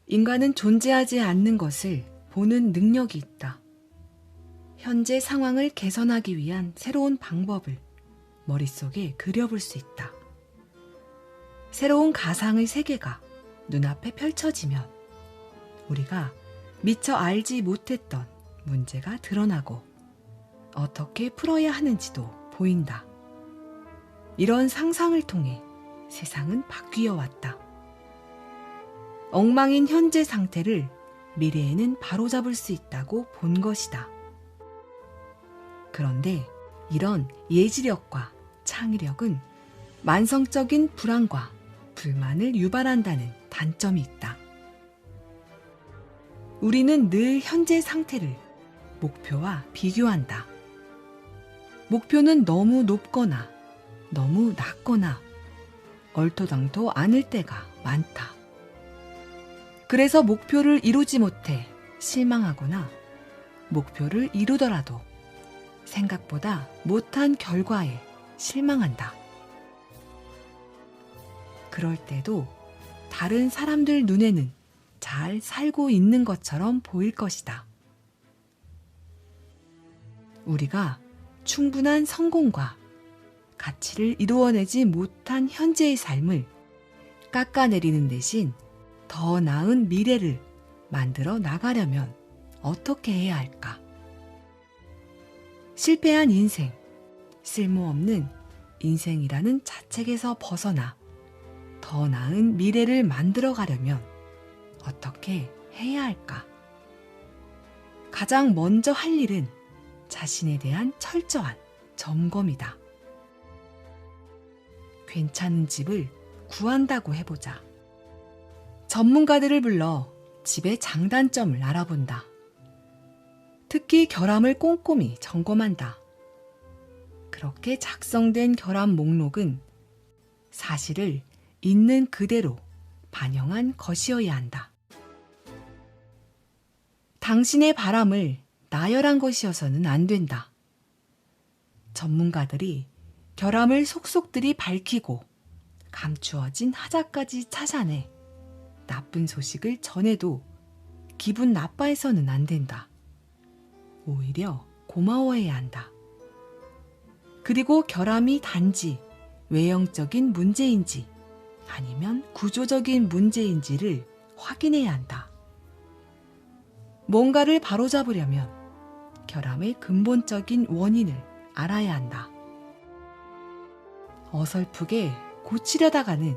인간은 존재하지 않는 것을 보는 능력이 있다. 현재 상황을 개선하기 위한 새로운 방법을 머릿속에 그려볼 수 있다. 새로운 가상의 세계가 눈앞에 펼쳐지면 우리가 미처 알지 못했던 문제가 드러나고 어떻게 풀어야 하는지도 보인다. 이런 상상을 통해 세상은 바뀌어 왔다. 엉망인 현재 상태를 미래에는 바로잡을 수 있다고 본 것이다. 그런데 이런 예지력과 창의력은 만성적인 불안과 불만을 유발한다는 단점이 있다. 우리는 늘 현재 상태를 목표와 비교한다. 목표는 너무 높거나 너무 낮거나 얼토당토 않을 때가 많다. 그래서 목표를 이루지 못해 실망하거나 목표를 이루더라도 생각보다 못한 결과에 실망한다. 그럴 때도 다른 사람들 눈에는 잘 살고 있는 것처럼 보일 것이다. 우리가 충분한 성공과 가치를 이루어내지 못한 현재의 삶을 깎아내리는 대신 더 나은 미래를 만들어 나가려면 어떻게 해야 할까? 실패한 인생, 쓸모없는 인생이라는 자책에서 벗어나 더 나은 미래를 만들어 가려면 어떻게 해야 할까? 가장 먼저 할 일은 자신에 대한 철저한 점검이다. 괜찮은 집을 구한다고 해보자. 전문가들을 불러 집의 장단점을 알아본다. 특히 결함을 꼼꼼히 점검한다. 그렇게 작성된 결함 목록은 사실을 있는 그대로 반영한 것이어야 한다. 당신의 바람을 나열한 것이어서는 안 된다. 전문가들이 결함을 속속들이 밝히고 감추어진 하자까지 찾아내 나쁜 소식을 전해도 기분 나빠해서는 안 된다. 오히려 고마워해야 한다. 그리고 결함이 단지 외형적인 문제인지 아니면 구조적인 문제인지를 확인해야 한다. 뭔가를 바로잡으려면 결함의 근본적인 원인을 알아야 한다. 어설프게 고치려다가는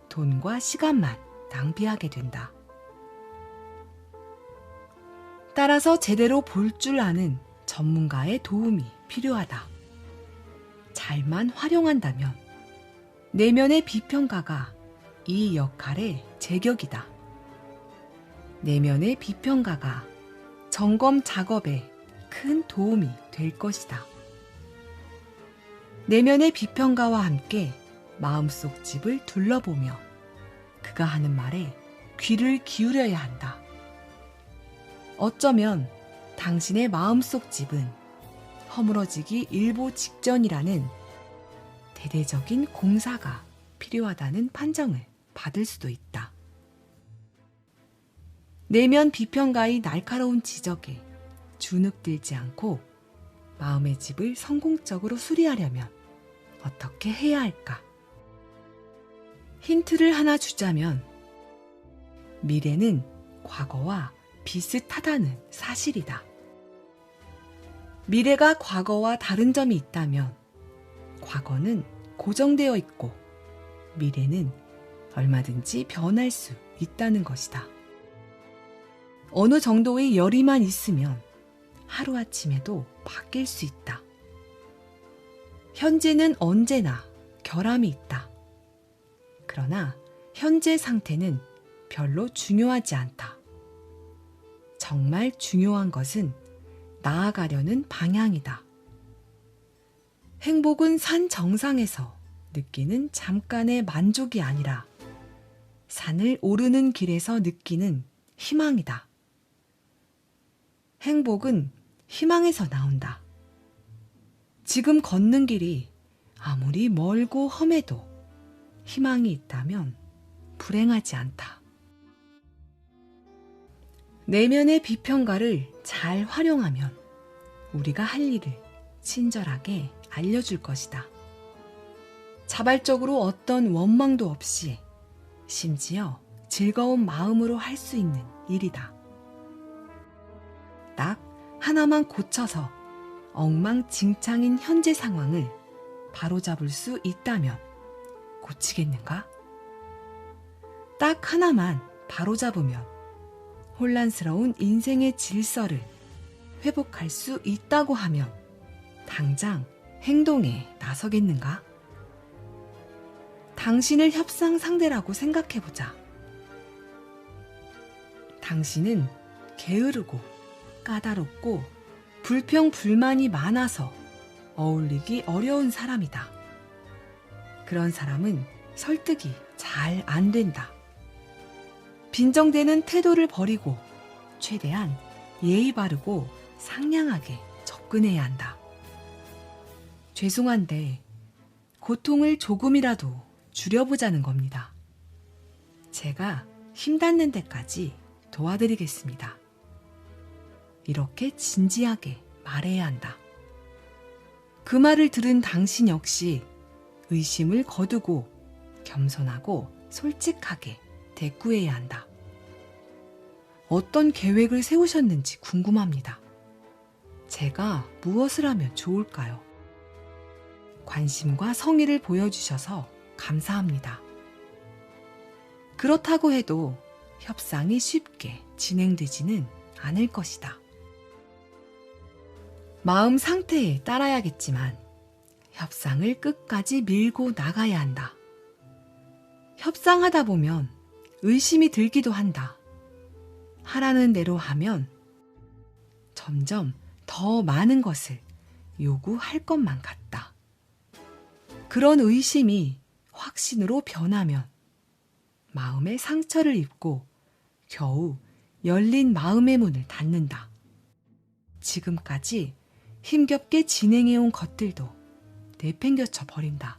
돈과 시간만 낭비하게 된다. 따라서 제대로 볼 줄 아는 전문가의 도움이 필요하다. 잘만 활용한다면 내면의 비평가가 이 역할의 제격이다. 내면의 비평가가 점검 작업에 큰 도움이 될 것이다. 내면의 비평가와 함께 마음속 집을 둘러보며 그가 하는 말에 귀를 기울여야 한다. 어쩌면 당신의 마음속 집은 허물어지기 일보 직전이라는 대대적인 공사가 필요하다는 판정을 받을 수도 있다. 내면 비평가의 날카로운 지적에 주눅들지 않고 마음의 집을 성공적으로 수리하려면 어떻게 해야 할까? 힌트를 하나 주자면 미래는 과거와 비슷하다는 사실이다. 미래가 과거와 다른 점이 있다면 과거는 고정되어 있고 미래는 얼마든지 변할 수 있다는 것이다. 어느 정도의 열의만 있으면 하루아침에도 바뀔 수 있다. 현재는 언제나 결함이 있다. 그러나 현재 상태는 별로 중요하지 않다. 정말 중요한 것은 나아가려는 방향이다. 행복은 산 정상에서 느끼는 잠깐의 만족이 아니라 산을 오르는 길에서 느끼는 희망이다. 행복은 희망에서 나온다. 지금 걷는 길이 아무리 멀고 험해도 희망이 있다면 불행하지 않다. 내면의 비평가를 잘 활용하면 우리가 할 일을 친절하게 알려줄 것이다. 자발적으로 어떤 원망도 없이 심지어 즐거운 마음으로 할 수 있는 일이다. 딱 하나만 고쳐서 엉망진창인 현재 상황을 바로잡을 수 있다면 고치겠는가? 딱 하나만 바로잡으면 혼란스러운 인생의 질서를 회복할 수 있다고 하면 당장 행동에 나서겠는가? 당신을 협상 상대라고 생각해보자. 당신은 게으르고 까다롭고 불평불만이 많아서 어울리기 어려운 사람이다. 그런 사람은 설득이 잘 안 된다. 빈정대는 태도를 버리고 최대한 예의 바르고 상냥하게 접근해야 한다. 죄송한데 고통을 조금이라도 줄여보자는 겁니다. 제가 힘닿는 데까지 도와드리겠습니다. 이렇게 진지하게 말해야 한다. 그 말을 들은 당신 역시 의심을 거두고 겸손하고 솔직하게 대꾸해야 한다. 어떤 계획을 세우셨는지 궁금합니다. 제가 무엇을 하면 좋을까요? 관심과 성의를 보여주셔서 감사합니다. 그렇다고 해도 협상이 쉽게 진행되지는 않을 것이다. 마음 상태에 따라야겠지만 협상을 끝까지 밀고 나가야 한다. 협상하다 보면 의심이 들기도 한다. 하라는 대로 하면 점점 더 많은 것을 요구할 것만 같다. 그런 의심이 확신으로 변하면 마음의 상처를 입고 겨우 열린 마음의 문을 닫는다. 지금까지 힘겹게 진행해온 것들도 내팽겨쳐 버린다.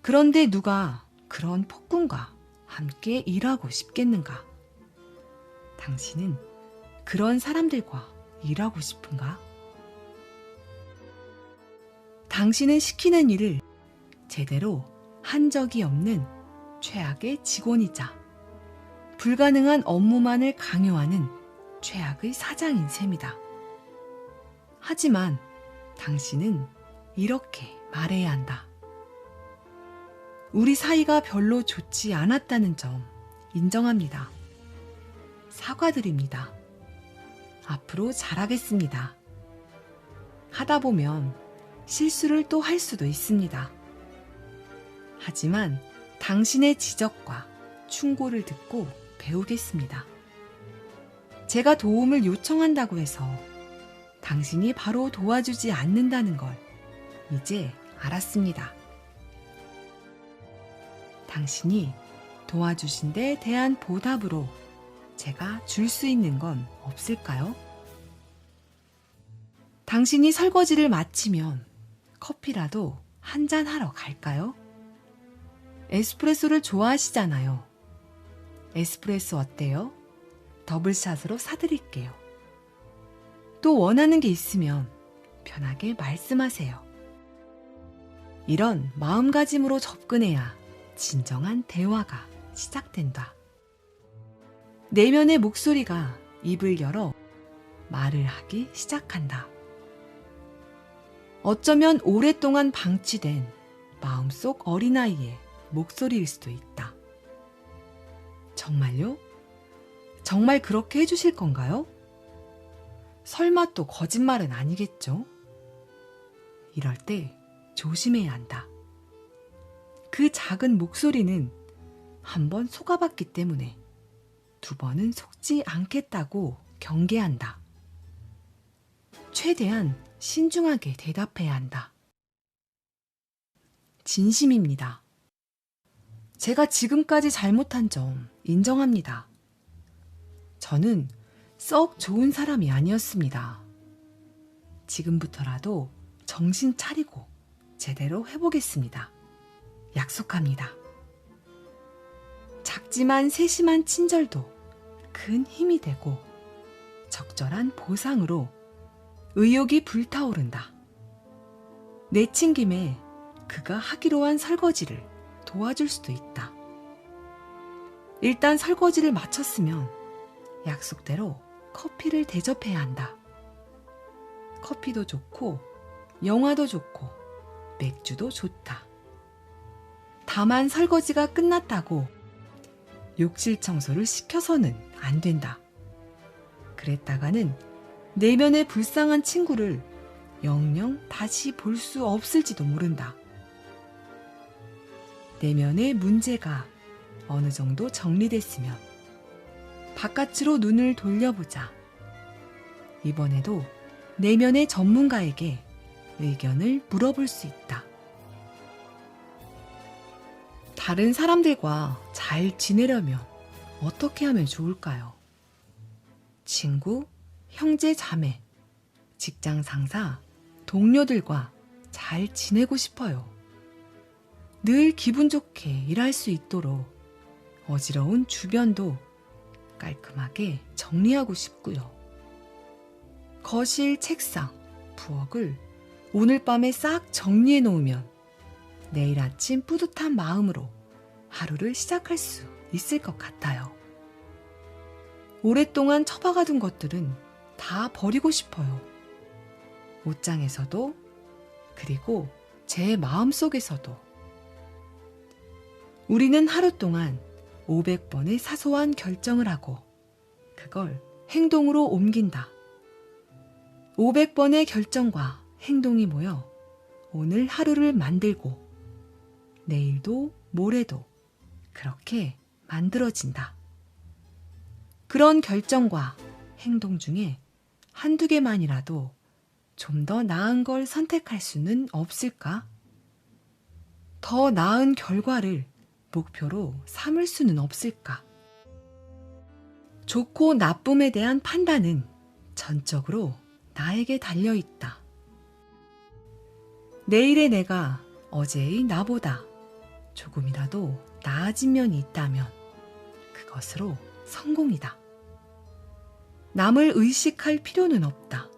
그런데 누가 그런 폭군과 함께 일하고 싶겠는가? 당신은 그런 사람들과 일하고 싶은가? 당신은 시키는 일을 제대로 한 적이 없는 최악의 직원이자 불가능한 업무만을 강요하는 최악의 사장인 셈이다. 하지만 당신은 이렇게 말해야 한다. 우리 사이가 별로 좋지 않았다는 점 인정합니다. 사과드립니다. 앞으로 잘하겠습니다. 하다 보면 실수를 또 할 수도 있습니다. 하지만 당신의 지적과 충고를 듣고 배우겠습니다. 제가 도움을 요청한다고 해서 당신이 바로 도와주지 않는다는 걸 이제 알았습니다. 당신이 도와주신 데 대한 보답으로 제가 줄 수 있는 건 없을까요? 당신이 설거지를 마치면 커피라도 한잔 하러 갈까요? 에스프레소를 좋아하시잖아요. 에스프레소 어때요? 더블샷으로 사드릴게요. 또 원하는 게 있으면 편하게 말씀하세요. 이런 마음가짐으로 접근해야 진정한 대화가 시작된다. 내면의 목소리가 입을 열어 말을 하기 시작한다. 어쩌면 오랫동안 방치된 마음속 어린아이의 목소리일 수도 있다. 정말요? 정말 그렇게 해주실 건가요? 설마 또 거짓말은 아니겠죠? 이럴 때 조심해야 한다. 그 작은 목소리는 한 번 속아봤기 때문에 두 번은 속지 않겠다고 경계한다. 최대한 신중하게 대답해야 한다. 진심입니다. 제가 지금까지 잘못한 점 인정합니다. 저는 썩 좋은 사람이 아니었습니다. 지금부터라도 정신 차리고 제대로 해보겠습니다. 약속합니다. 작지만 세심한 친절도 큰 힘이 되고 적절한 보상으로 의욕이 불타오른다. 내친 김에 그가 하기로 한 설거지를 도와줄 수도 있다. 일단 설거지를 마쳤으면 약속대로 커피를 대접해야 한다. 커피도 좋고 영화도 좋고 맥주도 좋다. 다만 설거지가 끝났다고 욕실 청소를 시켜서는 안 된다. 그랬다가는 내면의 불쌍한 친구를 영영 다시 볼 수 없을지도 모른다. 내면의 문제가 어느 정도 정리됐으면 바깥으로 눈을 돌려보자. 이번에도 내면의 전문가에게 의견을 물어볼 수 있다. 다른 사람들과 잘 지내려면 어떻게 하면 좋을까요? 친구, 형제, 자매, 직장 상사, 동료들과 잘 지내고 싶어요. 늘 기분 좋게 일할 수 있도록 어지러운 주변도 깔끔하게 정리하고 싶고요. 거실, 책상, 부엌을 오늘 밤에 싹 정리해 놓으면 내일 아침 뿌듯한 마음으로 하루를 시작할 수 있을 것 같아요. 오랫동안 처박아둔 것들은 다 버리고 싶어요. 옷장에서도, 그리고 제 마음속에서도. 우리는 하루 동안 500번의 사소한 결정을 하고 그걸 행동으로 옮긴다. 500번의 결정과 행동이 모여 오늘 하루를 만들고 내일도 모레도 그렇게 만들어진다. 그런 결정과 행동 중에 한두 개만이라도 좀 더 나은 걸 선택할 수는 없을까? 더 나은 결과를 목표로 삼을 수는 없을까? 좋고 나쁨에 대한 판단은 전적으로 나에게 달려있다. 내일의 내가 어제의 나보다 조금이라도 나아진 면이 있다면 그것으로 성공이다. 남을 의식할 필요는 없다.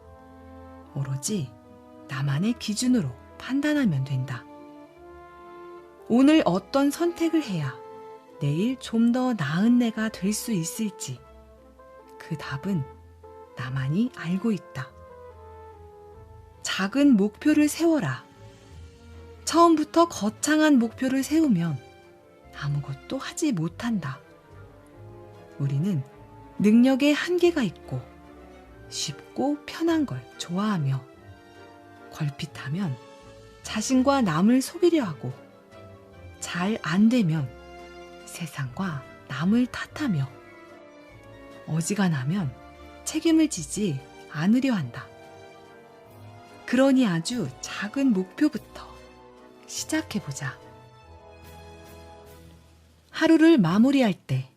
오로지 나만의 기준으로 판단하면 된다. 오늘 어떤 선택을 해야 내일 좀 더 나은 내가 될 수 있을지 그 답은 나만이 알고 있다. 작은 목표를 세워라. 처음부터 거창한 목표를 세우면 아무것도 하지 못한다. 우리는 능력에 한계가 있고 쉽고 편한 걸 좋아하며 걸핏하면 자신과 남을 속이려 하고 잘 안 되면 세상과 남을 탓하며 어지간하면 책임을 지지 않으려 한다. 그러니 아주 작은 목표부터 시작해보자. 하루를 마무리할 때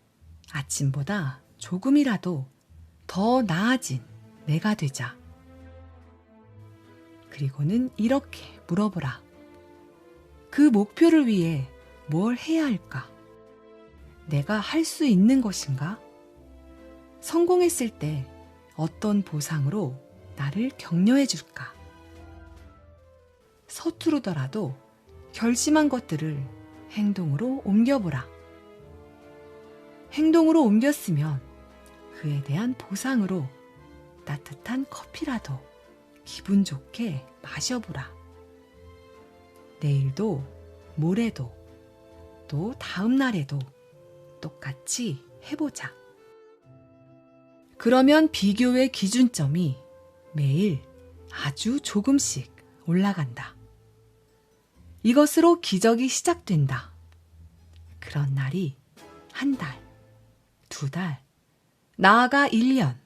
아침보다 조금이라도 더 나아진 내가 되자. 그리고는 이렇게 물어보라. 그 목표를 위해 뭘 해야 할까? 내가 할 수 있는 것인가? 성공했을 때 어떤 보상으로 나를 격려해 줄까? 서투르더라도 결심한 것들을 행동으로 옮겨보라. 행동으로 옮겼으면 그에 대한 보상으로 따뜻한 커피라도 기분 좋게 마셔보라. 내일도 모레도 또 다음 날에도 똑같이 해보자. 그러면 비교의 기준점이 매일 아주 조금씩 올라간다. 이것으로 기적이 시작된다. 그런 날이 한 달, 두 달, 나아가 1년,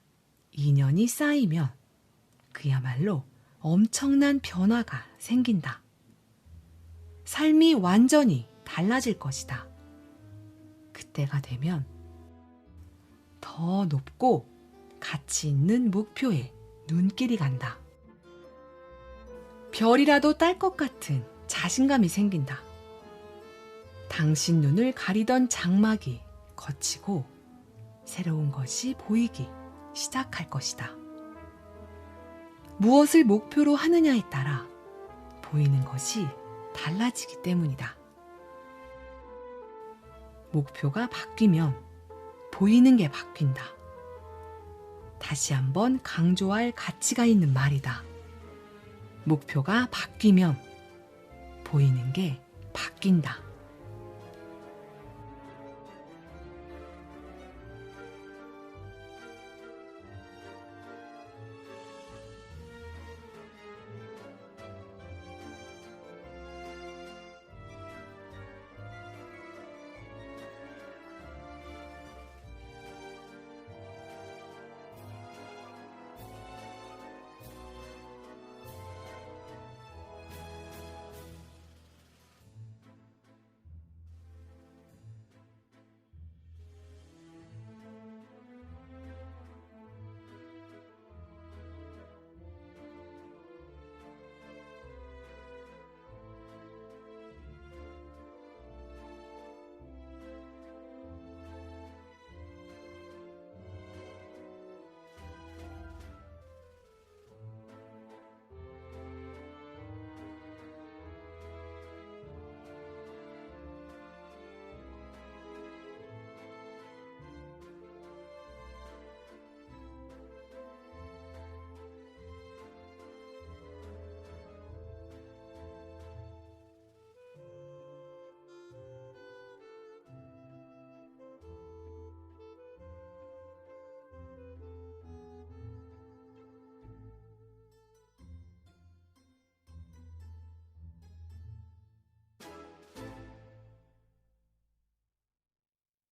2년이 쌓이면 그야말로 엄청난 변화가 생긴다. 삶이 완전히 달라질 것이다. 그때가 되면 더 높고 가치 있는 목표에 눈길이 간다. 별이라도 딸 것 같은 자신감이 생긴다. 당신 눈을 가리던 장막이 걷히고 새로운 것이 보이기 시작할 것이다. 무엇을 목표로 하느냐에 따라 보이는 것이 달라지기 때문이다. 목표가 바뀌면 보이는 게 바뀐다. 다시 한번 강조할 가치가 있는 말이다. 목표가 바뀌면 보이는 게 바뀐다.